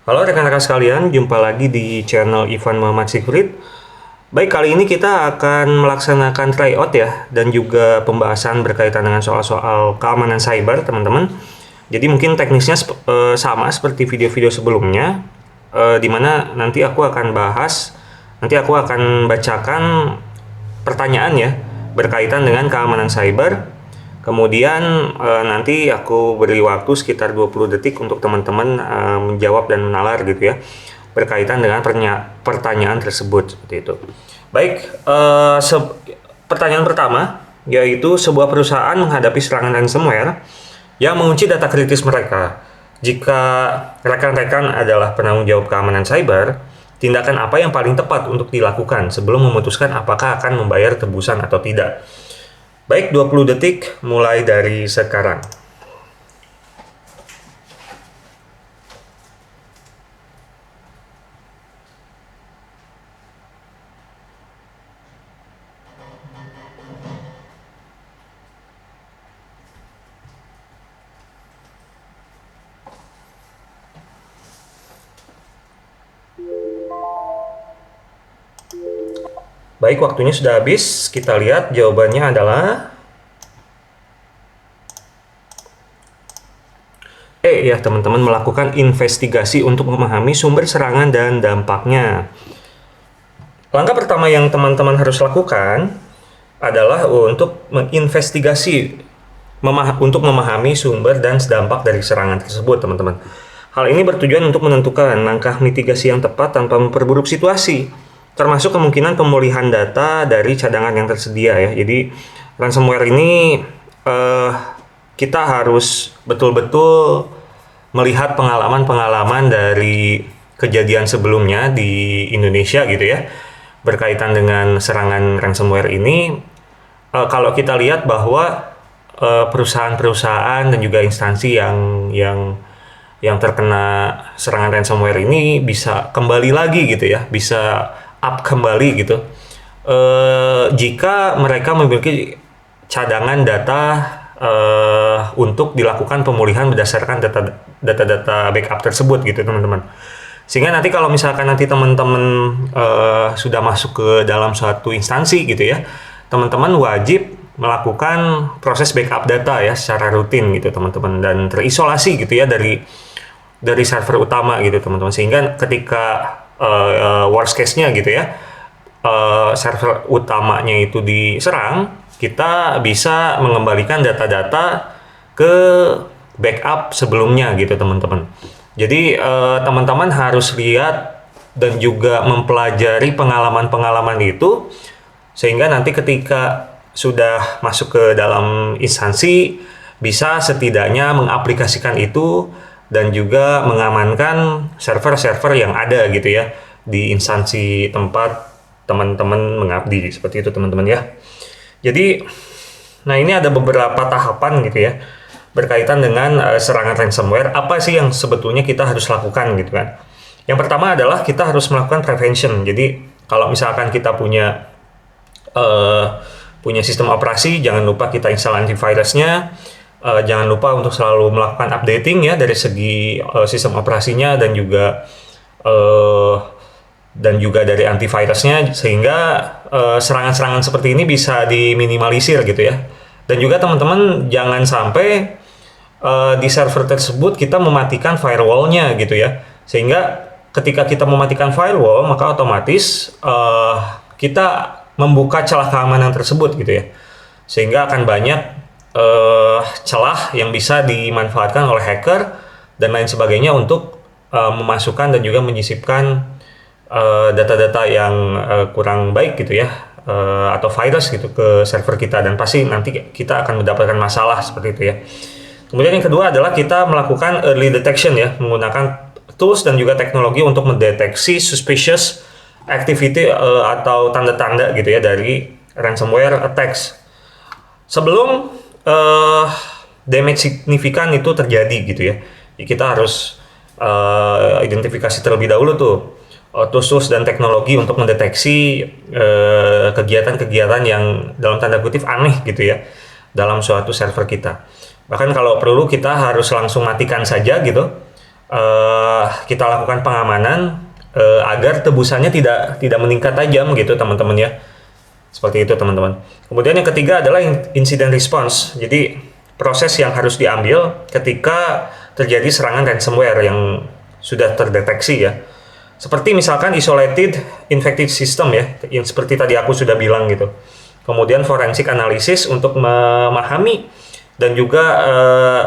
Halo rekan-rekan sekalian, jumpa lagi di channel Ivan Muhammad Secret. Baik, kali ini kita akan melaksanakan tryout ya, dan juga pembahasan berkaitan dengan soal-soal keamanan cyber, teman-teman. Jadi mungkin teknisnya sama seperti video-video sebelumnya, di mana nanti aku akan bacakan pertanyaan ya, berkaitan dengan keamanan cyber. Kemudian nanti aku beri waktu sekitar 20 detik untuk teman-teman menjawab dan menalar gitu ya, berkaitan dengan pertanyaan tersebut seperti itu. Baik, pertanyaan pertama yaitu sebuah perusahaan menghadapi serangan ransomware yang mengunci data kritis mereka. Jika rekan-rekan adalah penanggung jawab keamanan cyber, tindakan apa yang paling tepat untuk dilakukan sebelum memutuskan apakah akan membayar tebusan atau tidak? Baik, 20 detik mulai dari sekarang. Baik, waktunya sudah habis. Kita lihat jawabannya adalah ya teman-teman, melakukan investigasi untuk memahami sumber serangan dan dampaknya. Langkah pertama yang teman-teman harus lakukan adalah untuk menginvestigasi, untuk memahami sumber dan dampak dari serangan tersebut, teman-teman. Hal ini bertujuan untuk menentukan langkah mitigasi yang tepat tanpa memperburuk situasi, termasuk kemungkinan pemulihan data dari cadangan yang tersedia ya. Jadi ransomware ini kita harus betul-betul melihat pengalaman-pengalaman dari kejadian sebelumnya di Indonesia gitu ya, berkaitan dengan serangan ransomware ini. Kalau kita lihat bahwa perusahaan-perusahaan dan juga instansi yang terkena serangan ransomware ini bisa kembali lagi gitu ya, bisa up kembali gitu, jika mereka memiliki cadangan data untuk dilakukan pemulihan berdasarkan data backup tersebut gitu, teman-teman. Sehingga nanti kalau misalkan nanti teman-teman sudah masuk ke dalam suatu instansi gitu ya, teman-teman wajib melakukan proses backup data ya secara rutin gitu, teman-teman, dan terisolasi gitu ya dari server utama gitu, teman-teman. Sehingga ketika worst case-nya gitu ya, server utamanya itu diserang, kita bisa mengembalikan data-data ke backup sebelumnya gitu, teman-teman. Jadi teman-teman harus lihat dan juga mempelajari pengalaman-pengalaman itu, sehingga nanti ketika sudah masuk ke dalam instansi bisa setidaknya mengaplikasikan itu dan juga mengamankan server-server yang ada gitu ya di instansi tempat teman-teman mengabdi, seperti itu, teman-teman ya. Jadi, nah ini ada beberapa tahapan gitu ya, berkaitan dengan serangan ransomware. Apa sih yang sebetulnya kita harus lakukan gitu kan? Yang pertama adalah kita harus melakukan prevention. Jadi, kalau misalkan kita punya sistem operasi, jangan lupa kita install antivirusnya. Jangan lupa untuk selalu melakukan updating ya dari segi sistem operasinya dan juga dari antivirusnya, sehingga serangan-serangan seperti ini bisa diminimalisir gitu ya. Dan juga teman-teman jangan sampai di server tersebut kita mematikan firewall-nya gitu ya, sehingga ketika kita mematikan firewall maka otomatis kita membuka celah keamanan tersebut gitu ya, sehingga akan banyak celah yang bisa dimanfaatkan oleh hacker dan lain sebagainya untuk memasukkan dan juga menyisipkan data-data yang kurang baik gitu ya, atau virus gitu ke server kita, dan pasti nanti kita akan mendapatkan masalah seperti itu ya. Kemudian yang kedua adalah kita melakukan early detection ya, menggunakan tools dan juga teknologi untuk mendeteksi suspicious activity atau tanda-tanda gitu ya dari ransomware attacks sebelum damage signifikan itu terjadi gitu ya. Jadi kita harus identifikasi terlebih dahulu tuh tools dan teknologi untuk mendeteksi kegiatan-kegiatan yang dalam tanda kutip aneh gitu ya dalam suatu server kita. Bahkan kalau perlu kita harus langsung matikan saja gitu kita lakukan pengamanan agar tebusannya tidak meningkat tajam gitu teman-teman ya. Seperti itu teman-teman. Kemudian yang ketiga adalah incident response. Jadi proses yang harus diambil ketika terjadi serangan ransomware yang sudah terdeteksi ya. Seperti misalkan isolated infected system ya, yang seperti tadi aku sudah bilang gitu. Kemudian forensic analysis untuk memahami dan juga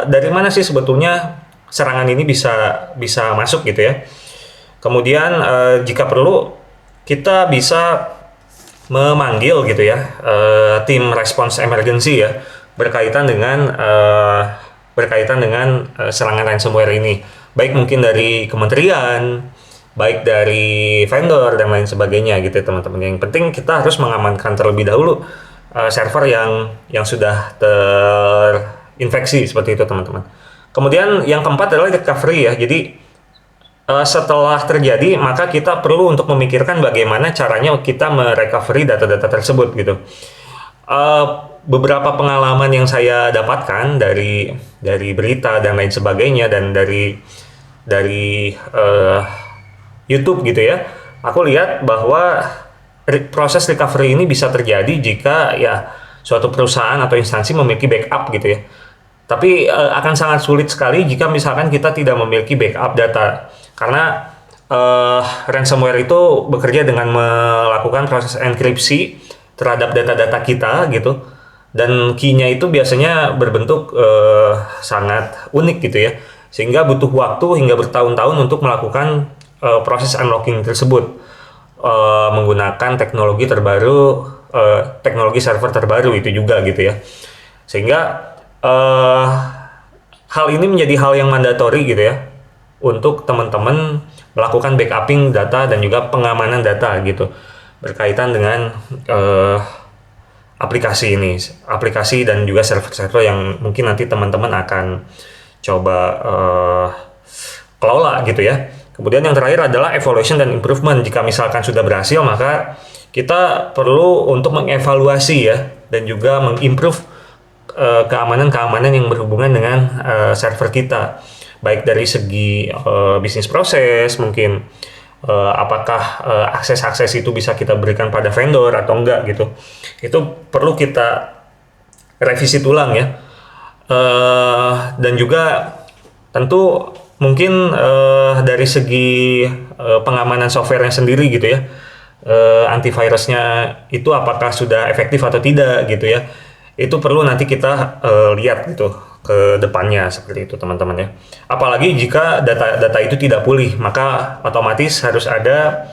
dari mana sih sebetulnya serangan ini bisa masuk gitu ya. Kemudian jika perlu kita bisa memanggil gitu ya tim response emergency ya berkaitan dengan serangan ransomware ini, baik mungkin dari kementerian, baik dari vendor dan lain sebagainya gitu ya teman-teman. Yang penting kita harus mengamankan terlebih dahulu server yang sudah terinfeksi seperti itu teman-teman. Kemudian yang keempat adalah recovery ya. Jadi setelah terjadi maka kita perlu untuk memikirkan bagaimana caranya kita merecovery data-data tersebut gitu. Beberapa pengalaman yang saya dapatkan dari berita dan lain sebagainya dan dari YouTube gitu ya, aku lihat bahwa proses recovery ini bisa terjadi jika ya suatu perusahaan atau instansi memiliki backup gitu ya. Tapi akan sangat sulit sekali jika misalkan kita tidak memiliki backup data, karena ransomware itu bekerja dengan melakukan proses enkripsi terhadap data-data kita gitu, dan key-nya itu biasanya berbentuk sangat unik gitu ya, sehingga butuh waktu hingga bertahun-tahun untuk melakukan proses unlocking tersebut menggunakan teknologi terbaru, teknologi server terbaru itu juga gitu ya, sehingga hal ini menjadi hal yang mandatori gitu ya untuk teman-teman melakukan backuping data dan juga pengamanan data gitu berkaitan dengan aplikasi dan juga server-server yang mungkin nanti teman-teman akan coba kelola gitu ya. Kemudian yang terakhir adalah evaluation dan improvement. Jika misalkan sudah berhasil, maka kita perlu untuk mengevaluasi ya dan juga mengimprove keamanan yang berhubungan dengan server kita, baik dari segi bisnis proses, mungkin apakah akses itu bisa kita berikan pada vendor atau enggak gitu. Itu perlu kita revisi ulang ya. Dan juga tentu mungkin dari segi pengamanan softwarenya sendiri gitu ya, antivirusnya itu apakah sudah efektif atau tidak gitu ya, itu perlu nanti kita lihat gitu ke depannya seperti itu teman-teman ya. Apalagi jika data itu tidak pulih, maka otomatis harus ada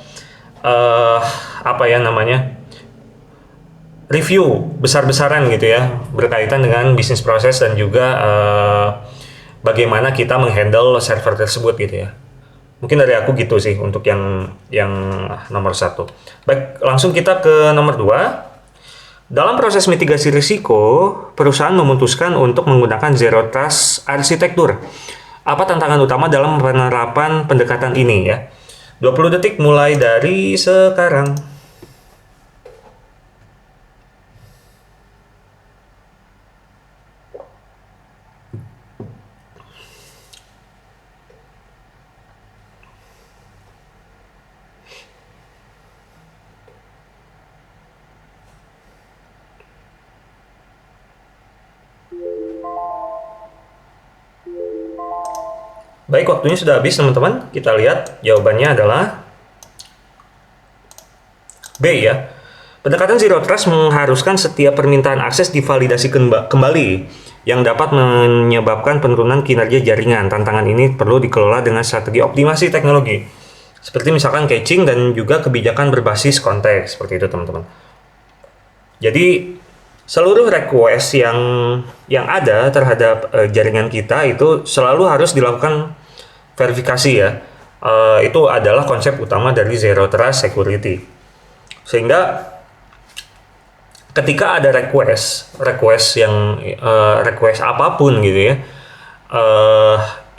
review besar-besaran gitu ya berkaitan dengan bisnis proses dan juga bagaimana kita menghandle server tersebut gitu ya. Mungkin dari aku gitu sih untuk yang nomor 1. Baik, langsung kita ke nomor 2. Dalam proses mitigasi risiko, perusahaan memutuskan untuk menggunakan Zero Trust arsitektur. Apa tantangan utama dalam penerapan pendekatan ini ya? 20 detik mulai dari sekarang. Baik, waktunya sudah habis teman-teman. Kita lihat jawabannya adalah B ya. Pendekatan Zero Trust mengharuskan setiap permintaan akses divalidasi kembali yang dapat menyebabkan penurunan kinerja jaringan. Tantangan ini perlu dikelola dengan strategi optimasi teknologi, seperti misalkan caching dan juga kebijakan berbasis konteks, seperti itu teman-teman. Jadi seluruh request yang ada terhadap jaringan kita itu selalu harus dilakukan verifikasi ya. Itu adalah konsep utama dari Zero Trust Security. Sehingga ketika ada request apapun gitu ya,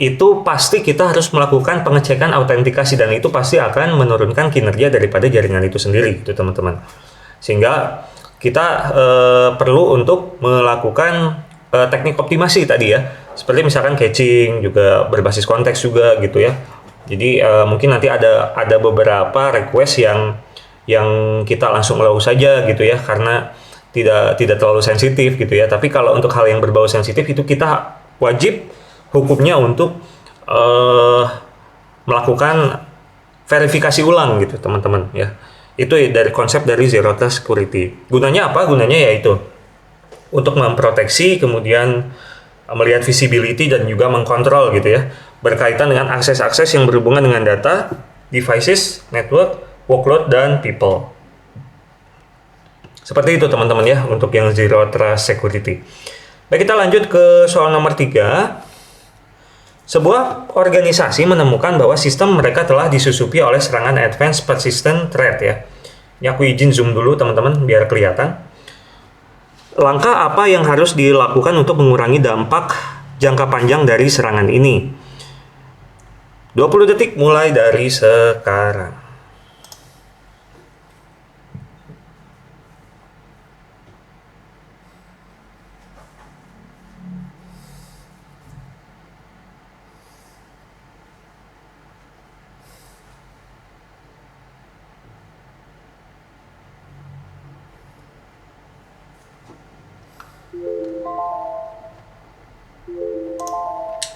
itu pasti kita harus melakukan pengecekan autentikasi dan itu pasti akan menurunkan kinerja daripada jaringan itu sendiri gitu teman-teman. Sehingga kita perlu untuk melakukan teknik optimasi tadi ya, Seperti misalkan caching juga berbasis konteks juga gitu ya. Jadi mungkin nanti ada beberapa request yang kita langsung allow saja gitu ya, karena tidak terlalu sensitif gitu ya. Tapi kalau untuk hal yang berbau sensitif itu kita wajib hukumnya untuk melakukan verifikasi ulang gitu teman-teman ya. Itu dari konsep dari Zero Trust Security. Gunanya apa? Gunanya yaitu untuk memproteksi, kemudian melihat visibility dan juga mengkontrol gitu ya, berkaitan dengan akses-akses yang berhubungan dengan data, devices, network, workload, dan people. Seperti itu teman-teman ya untuk yang Zero Trust Security. Baik, kita lanjut ke soal nomor 3. Sebuah organisasi menemukan bahwa sistem mereka telah disusupi oleh serangan Advanced Persistent Threat ya. Ini aku izin zoom dulu teman-teman biar kelihatan. Langkah apa yang harus dilakukan untuk mengurangi dampak jangka panjang dari serangan ini? 20 detik mulai dari sekarang.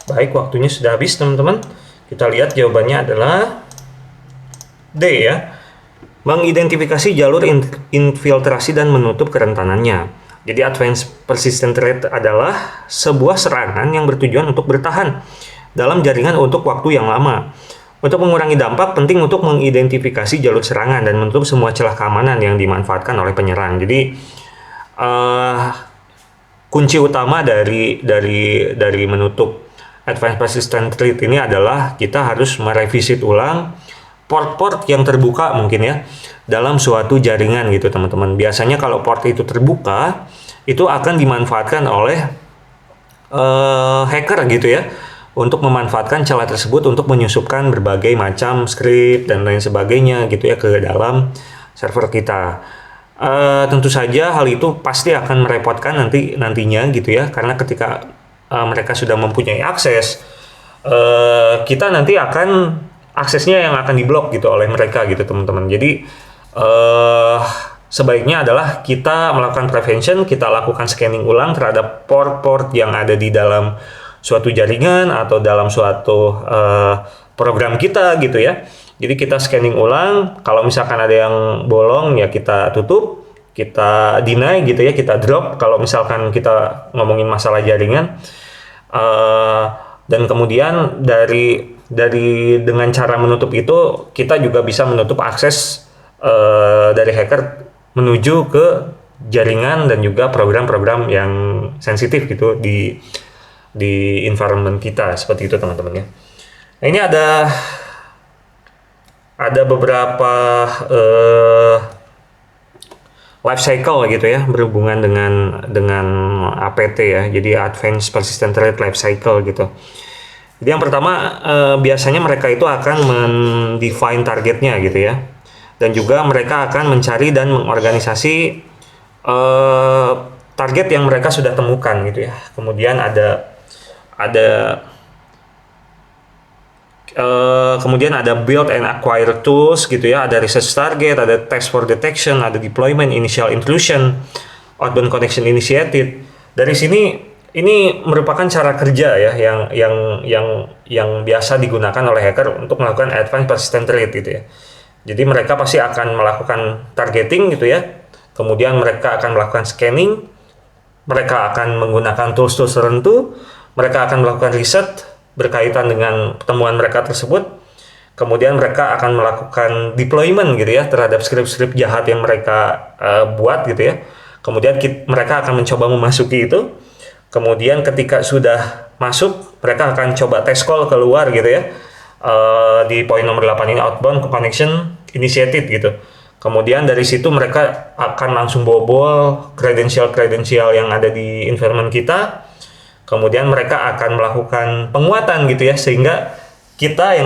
Baik, waktunya sudah habis teman-teman. Kita lihat jawabannya adalah D ya. Mengidentifikasi jalur infiltrasi dan menutup kerentanannya. Jadi Advanced Persistent Threat adalah sebuah serangan yang bertujuan untuk bertahan dalam jaringan untuk waktu yang lama. Untuk mengurangi dampak, penting untuk mengidentifikasi jalur serangan dan menutup semua celah keamanan yang dimanfaatkan oleh penyerang. Jadi kunci utama dari menutup Advanced Persistent Threat ini adalah kita harus merevisit ulang port-port yang terbuka mungkin ya dalam suatu jaringan gitu teman-teman. Biasanya kalau port itu terbuka, itu akan dimanfaatkan oleh hacker gitu ya, untuk memanfaatkan celah tersebut untuk menyusupkan berbagai macam script dan lain sebagainya gitu ya ke dalam server kita. Tentu saja hal itu pasti akan merepotkan nantinya gitu ya, karena ketika mereka sudah mempunyai akses, kita nanti akan aksesnya yang akan diblok gitu oleh mereka gitu teman-teman. Jadi sebaiknya adalah kita melakukan prevention, kita lakukan scanning ulang terhadap port-port yang ada di dalam suatu jaringan atau dalam suatu program kita gitu ya. Jadi kita scanning ulang, kalau misalkan ada yang bolong ya kita tutup, kita deny gitu ya, kita drop kalau misalkan kita ngomongin masalah jaringan. Dan kemudian dari dengan cara menutup itu kita juga bisa menutup akses dari hacker menuju ke jaringan dan juga program-program yang sensitif gitu di environment kita, seperti itu teman-teman ya. Nah, ini ada beberapa life cycle gitu ya, berhubungan dengan APT ya. Jadi Advanced Persistent Threat Life Cycle gitu. Jadi yang pertama biasanya mereka itu akan mendefine targetnya gitu ya. Dan juga mereka akan mencari dan mengorganisasi target yang mereka sudah temukan gitu ya. Kemudian kemudian ada build and acquire tools gitu ya, ada research target, ada test for detection, ada deployment, initial intrusion, outbound connection initiated. Dari sini ini merupakan cara kerja ya yang biasa digunakan oleh hacker untuk melakukan advanced persistent threat gitu ya. Jadi mereka pasti akan melakukan targeting gitu ya. Kemudian mereka akan melakukan scanning, mereka akan menggunakan tools-tools tertentu, mereka akan melakukan riset berkaitan dengan temuan mereka tersebut. Kemudian mereka akan melakukan deployment gitu ya terhadap script-script jahat yang mereka buat gitu ya. Kemudian mereka akan mencoba memasuki itu. Kemudian ketika sudah masuk, mereka akan coba test call keluar gitu ya. Di poin nomor 8 ini outbound connection initiated gitu. Kemudian dari situ mereka akan langsung bobol kredensial yang ada di environment kita. Kemudian mereka akan melakukan penguatan gitu ya, sehingga kita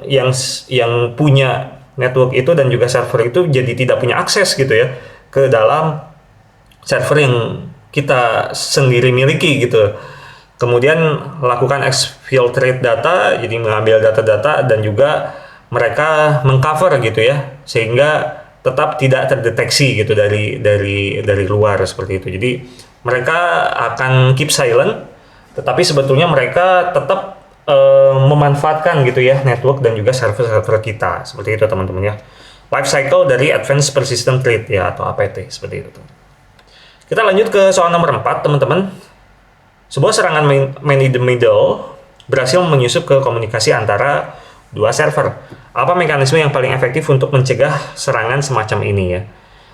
yang punya network itu dan juga server itu jadi tidak punya akses gitu ya ke dalam server yang kita sendiri miliki gitu. Kemudian lakukan exfiltrate data, jadi mengambil data-data dan juga mereka mengcover gitu ya, sehingga tetap tidak terdeteksi gitu dari luar seperti itu. Jadi mereka akan keep silent, tetapi sebetulnya mereka tetap memanfaatkan gitu ya network dan juga server-server kita seperti itu teman-teman ya. Life cycle dari Advanced Persistent Threat ya atau APT seperti itu. Kita lanjut ke soal nomor 4 teman-teman. Sebuah serangan man in the middle berhasil menyusup ke komunikasi antara dua server. Apa mekanisme yang paling efektif untuk mencegah serangan semacam ini ya?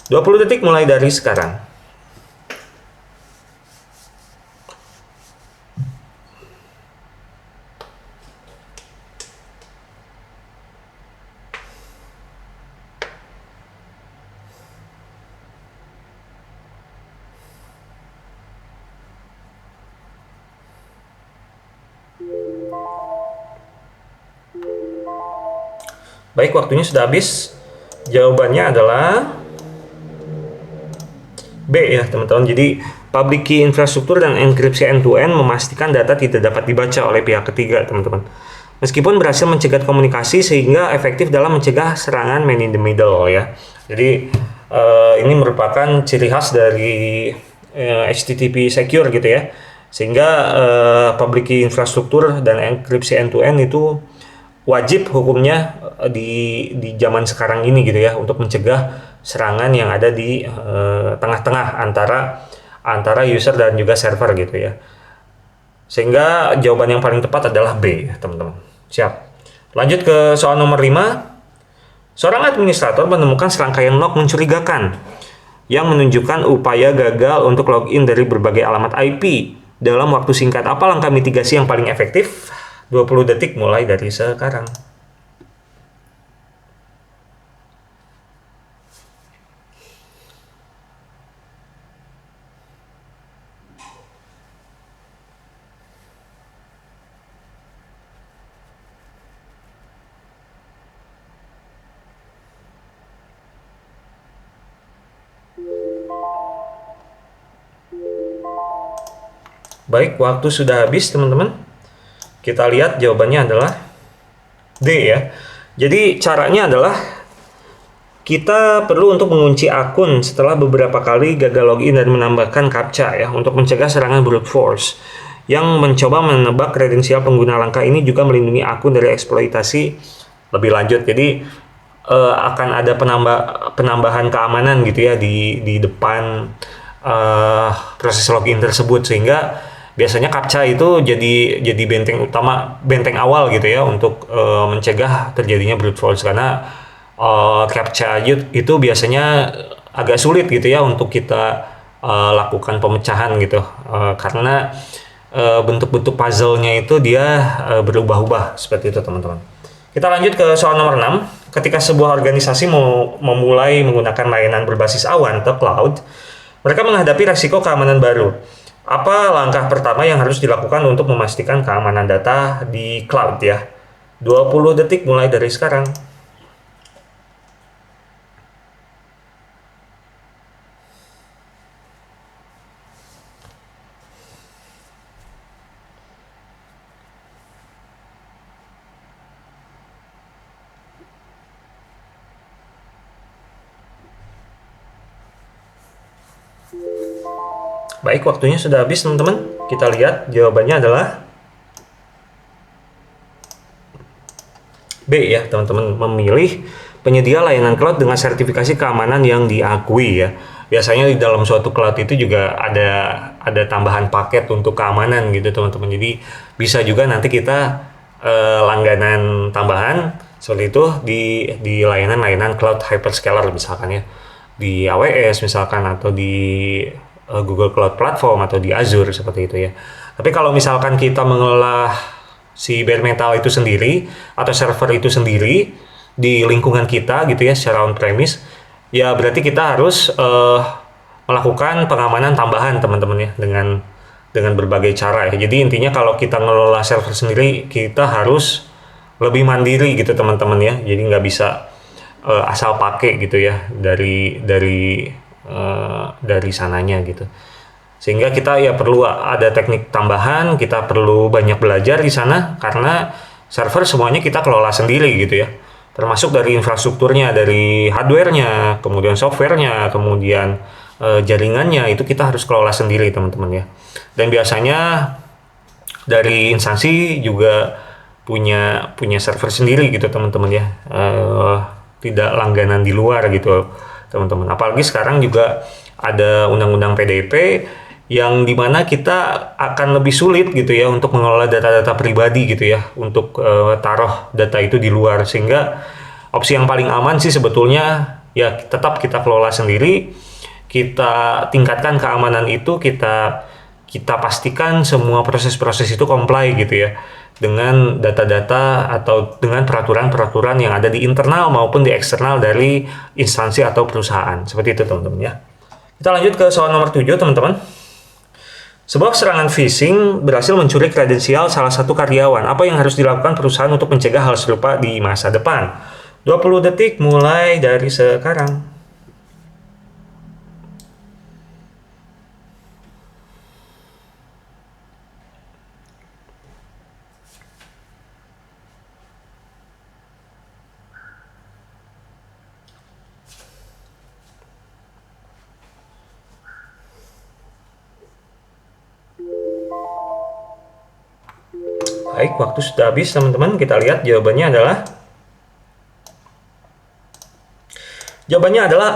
20 detik mulai dari sekarang. Baik, waktunya sudah habis. Jawabannya adalah B ya teman-teman. Jadi public key infrastruktur dan enkripsi end-to-end memastikan data tidak dapat dibaca oleh pihak ketiga teman-teman. Meskipun berhasil mencegah komunikasi sehingga efektif dalam mencegah serangan man in the middle ya. Jadi ini merupakan ciri khas dari HTTP secure gitu ya. Sehingga public key infrastruktur dan enkripsi end-to-end itu wajib hukumnya di zaman sekarang ini gitu ya untuk mencegah serangan yang ada di tengah-tengah antara user dan juga server gitu ya. Sehingga jawaban yang paling tepat adalah B, teman-teman. Siap. Lanjut ke soal nomor 5. Seorang administrator menemukan serangkaian log mencurigakan yang menunjukkan upaya gagal untuk login dari berbagai alamat IP. Dalam waktu singkat, apa langkah mitigasi yang paling efektif? 20 detik mulai dari sekarang. Baik, waktu sudah habis teman-teman. Kita lihat jawabannya adalah D ya. Jadi caranya adalah kita perlu untuk mengunci akun setelah beberapa kali gagal login dan menambahkan captcha ya untuk mencegah serangan brute force yang mencoba menebak kredensial pengguna. Langkah ini juga melindungi akun dari eksploitasi lebih lanjut. Jadi akan ada penambahan keamanan gitu ya di depan proses login tersebut, sehingga biasanya captcha itu jadi benteng awal gitu ya untuk mencegah terjadinya brute force, karena captcha itu biasanya agak sulit gitu ya untuk kita lakukan pemecahan gitu, karena bentuk-bentuk puzzle-nya itu dia berubah-ubah seperti itu teman-teman. Kita lanjut ke soal nomor 6. Ketika sebuah organisasi mau memulai menggunakan layanan berbasis awan atau cloud, mereka menghadapi risiko keamanan baru. Apa langkah pertama yang harus dilakukan untuk memastikan keamanan data di cloud ya? 20 detik mulai dari sekarang. Baik, waktunya sudah habis teman-teman. Kita lihat jawabannya adalah B ya teman-teman, memilih penyedia layanan cloud dengan sertifikasi keamanan yang diakui ya. Biasanya di dalam suatu cloud itu juga ada tambahan paket untuk keamanan gitu teman-teman. Jadi bisa juga nanti kita langganan tambahan seperti itu di layanan-layanan cloud hyperscaler misalkan ya, di AWS misalkan, atau di Google Cloud Platform atau di Azure seperti itu ya. Tapi kalau misalkan kita mengelola si bare metal itu sendiri atau server itu sendiri di lingkungan kita gitu ya secara on-premise, ya berarti kita harus melakukan pengamanan tambahan teman-teman ya dengan berbagai cara ya. Jadi intinya kalau kita ngelola server sendiri, kita harus lebih mandiri gitu teman-teman ya. Jadi nggak bisa asal pakai gitu ya dari sananya gitu. Sehingga kita ya perlu ada teknik tambahan, kita perlu banyak belajar di sana karena server semuanya kita kelola sendiri gitu ya. Termasuk dari infrastrukturnya, dari hardware-nya, kemudian software-nya, kemudian jaringannya itu kita harus kelola sendiri teman-teman ya. Dan biasanya dari instansi juga punya server sendiri gitu teman-teman ya. Tidak langganan di luar gitu teman-teman. Apalagi sekarang juga ada undang-undang PDP yang dimana kita akan lebih sulit gitu ya untuk mengelola data-data pribadi gitu ya, untuk taruh data itu di luar, sehingga opsi yang paling aman sih sebetulnya ya tetap kita kelola sendiri, kita tingkatkan keamanan itu, kita pastikan semua proses-proses itu comply gitu ya dengan data-data atau dengan peraturan-peraturan yang ada di internal maupun di eksternal dari instansi atau perusahaan. Seperti itu teman-teman ya. Kita lanjut ke soal nomor 7 teman-teman. Sebuah serangan phishing berhasil mencuri kredensial salah satu karyawan. Apa yang harus dilakukan perusahaan untuk mencegah hal serupa di masa depan? 20 detik mulai dari sekarang. Baik, waktu sudah habis teman-teman. Kita lihat jawabannya adalah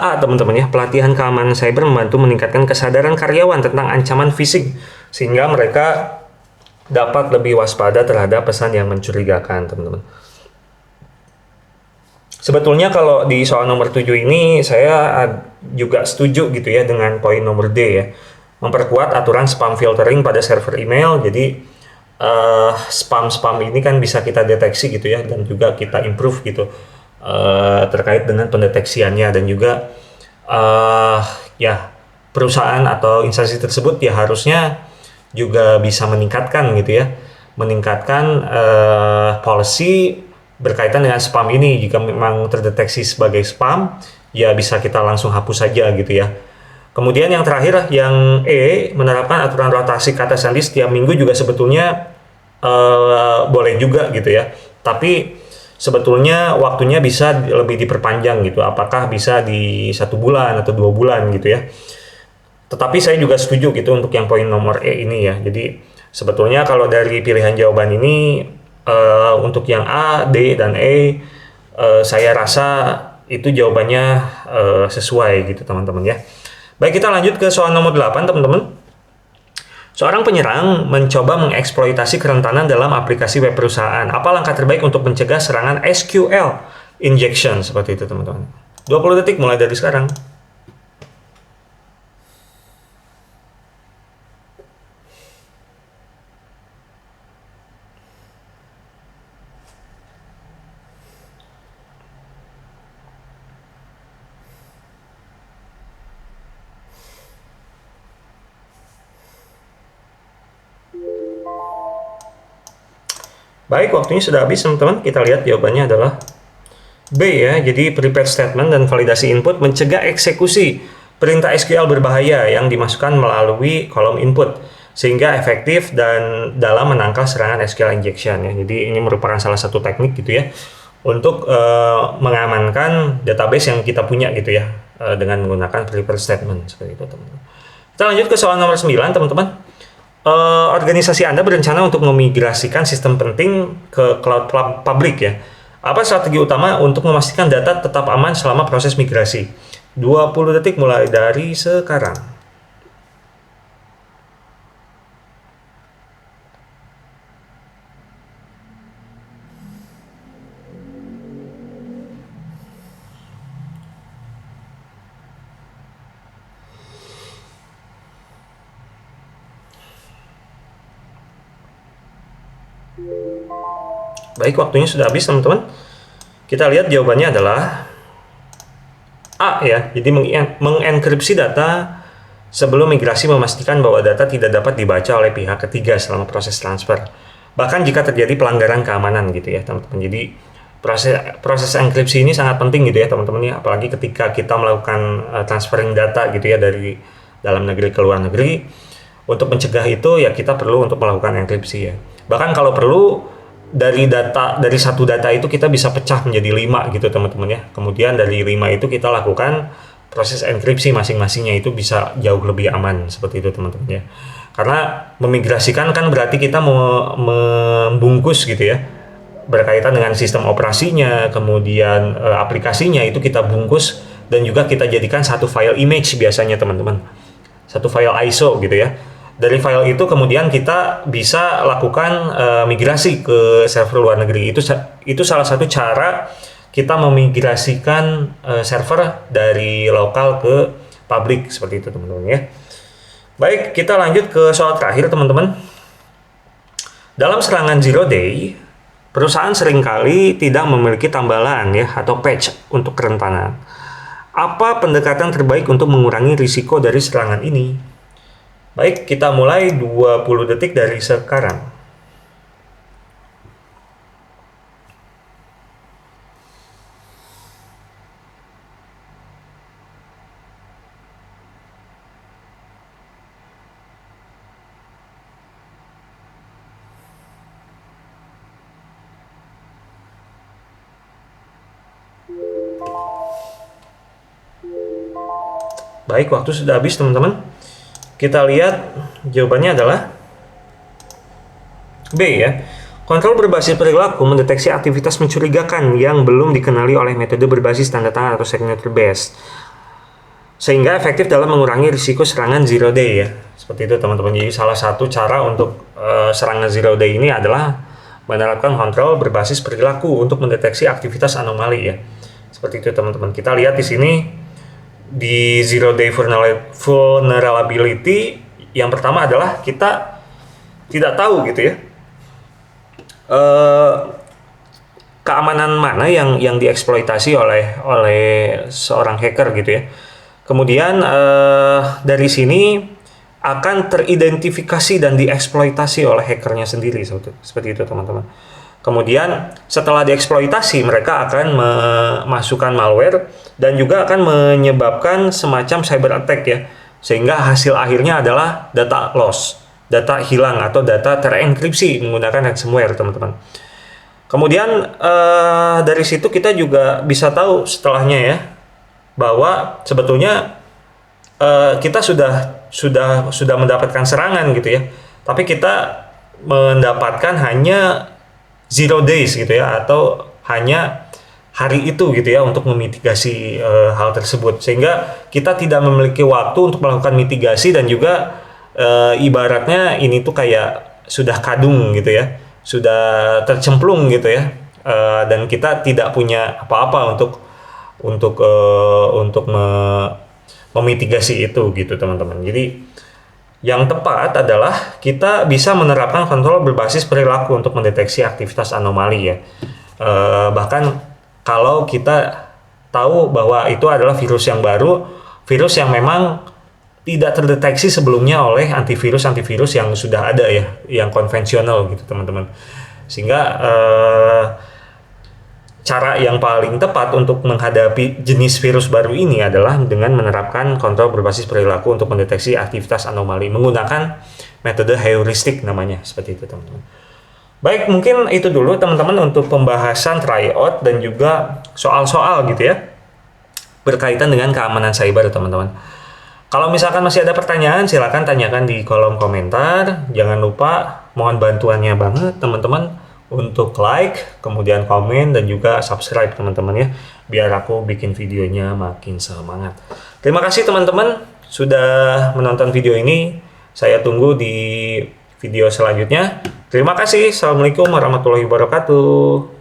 A teman-teman ya. Pelatihan keamanan cyber membantu meningkatkan kesadaran karyawan tentang ancaman phishing sehingga mereka dapat lebih waspada terhadap pesan yang mencurigakan teman-teman. Sebetulnya kalau di soal nomor 7 ini saya juga setuju gitu ya dengan poin nomor D ya. Memperkuat aturan spam filtering pada server email. Jadi spam-spam ini kan bisa kita deteksi gitu ya, dan juga kita improve gitu terkait dengan pendeteksiannya, dan juga ya perusahaan atau instansi tersebut ya harusnya juga bisa meningkatkan gitu ya, meningkatkan policy berkaitan dengan spam ini. Jika memang terdeteksi sebagai spam ya bisa kita langsung hapus saja gitu ya. Kemudian yang terakhir, yang E, menerapkan aturan rotasi kata sandi setiap minggu juga sebetulnya boleh juga gitu ya. Tapi sebetulnya waktunya bisa lebih diperpanjang gitu. Apakah bisa di 1 bulan atau 2 bulan gitu ya. Tetapi saya juga setuju gitu untuk yang poin nomor E ini ya. Jadi sebetulnya kalau dari pilihan jawaban ini untuk yang A, D, dan E, saya rasa itu jawabannya sesuai gitu teman-teman ya. Baik, kita lanjut ke soal nomor 8 teman-teman. Seorang penyerang mencoba mengeksploitasi kerentanan dalam aplikasi web perusahaan. Apa langkah terbaik untuk mencegah serangan SQL injection? Seperti itu teman-teman. 20 detik mulai dari sekarang. Baik, waktunya sudah habis teman-teman. Kita lihat jawabannya adalah B ya. Jadi prepare statement dan validasi input mencegah eksekusi perintah SQL berbahaya yang dimasukkan melalui kolom input sehingga efektif dan dalam menangkal serangan SQL injection ya. Jadi ini merupakan salah satu teknik gitu ya untuk mengamankan database yang kita punya gitu ya dengan menggunakan prepare statement seperti itu teman-teman. Kita lanjut ke soal nomor 9 teman-teman. Organisasi Anda berencana untuk memigrasikan sistem penting ke cloud public ya. Apa strategi utama untuk memastikan data tetap aman selama proses migrasi? 20 detik mulai dari sekarang. Baik, waktunya sudah habis teman-teman. Kita lihat jawabannya adalah A ya. Jadi mengenkripsi data sebelum migrasi, memastikan bahwa data tidak dapat dibaca oleh pihak ketiga selama proses transfer. Bahkan jika terjadi pelanggaran keamanan gitu ya teman-teman. Jadi proses enkripsi ini sangat penting gitu ya teman-teman ya. Apalagi ketika kita melakukan transferring data gitu ya dari dalam negeri ke luar negeri. Untuk mencegah itu ya kita perlu untuk melakukan enkripsi ya. Bahkan kalau perlu dari satu data itu kita bisa pecah menjadi 5 gitu teman-teman ya. Kemudian dari 5 itu kita lakukan proses enkripsi masing-masingnya, itu bisa jauh lebih aman seperti itu teman-teman ya. Karena memigrasikan kan berarti kita membungkus gitu ya, berkaitan dengan sistem operasinya, kemudian aplikasinya itu kita bungkus dan juga kita jadikan satu file image biasanya teman-teman, satu file ISO gitu ya. Dari file itu kemudian kita bisa lakukan migrasi ke server luar negeri. Itu salah satu cara kita memigrasikan server dari lokal ke publik seperti itu teman-teman ya. Baik, kita lanjut ke soal terakhir teman-teman. Dalam serangan zero day, perusahaan seringkali tidak memiliki tambalan ya atau patch untuk kerentanan. Apa pendekatan terbaik untuk mengurangi risiko dari serangan ini? Baik, kita mulai 20 detik dari sekarang. Baik, waktu sudah habis teman-teman. Kita lihat jawabannya adalah B ya. Kontrol berbasis perilaku mendeteksi aktivitas mencurigakan yang belum dikenali oleh metode berbasis tanda tangan atau signature based, sehingga efektif dalam mengurangi risiko serangan zero day ya. Seperti itu teman-teman. Jadi salah satu cara untuk serangan zero day ini adalah menerapkan kontrol berbasis perilaku untuk mendeteksi aktivitas anomali ya. Seperti itu teman-teman. Kita lihat di sini di zero day vulnerability, yang pertama adalah kita tidak tahu gitu ya keamanan mana yang dieksploitasi oleh seorang hacker gitu ya. Kemudian dari sini akan teridentifikasi dan dieksploitasi oleh hackernya sendiri seperti itu teman-teman. Kemudian setelah dieksploitasi, mereka akan memasukkan malware dan juga akan menyebabkan semacam cyber attack ya, sehingga hasil akhirnya adalah data loss, data hilang atau data terenkripsi menggunakan ransomware teman-teman. Kemudian dari situ kita juga bisa tahu setelahnya ya, bahwa sebetulnya kita sudah mendapatkan serangan gitu ya, tapi kita mendapatkan hanya zero days gitu ya, atau hanya hari itu gitu ya untuk memitigasi hal tersebut, sehingga kita tidak memiliki waktu untuk melakukan mitigasi dan juga ibaratnya ini tuh kayak sudah kadung gitu ya, sudah tercemplung gitu ya, dan kita tidak punya apa-apa untuk memitigasi itu gitu teman-teman. Jadi yang tepat adalah kita bisa menerapkan kontrol berbasis perilaku untuk mendeteksi aktivitas anomali ya. Bahkan kalau kita tahu bahwa itu adalah virus yang baru, virus yang memang tidak terdeteksi sebelumnya oleh antivirus yang sudah ada ya, yang konvensional gitu teman-teman. Sehingga cara yang paling tepat untuk menghadapi jenis virus baru ini adalah dengan menerapkan kontrol berbasis perilaku untuk mendeteksi aktivitas anomali menggunakan metode heuristik namanya, seperti itu teman-teman. Baik, mungkin itu dulu teman-teman untuk pembahasan tryout dan juga soal-soal gitu ya berkaitan dengan keamanan cyber teman-teman. Kalau misalkan masih ada pertanyaan, silakan tanyakan di kolom komentar. Jangan lupa, mohon bantuannya banget teman-teman untuk like, kemudian komen, dan juga subscribe teman-teman ya, biar aku bikin videonya makin semangat. Terima kasih teman-teman sudah menonton video ini. Saya tunggu di video selanjutnya. Terima kasih. Assalamualaikum warahmatullahi wabarakatuh.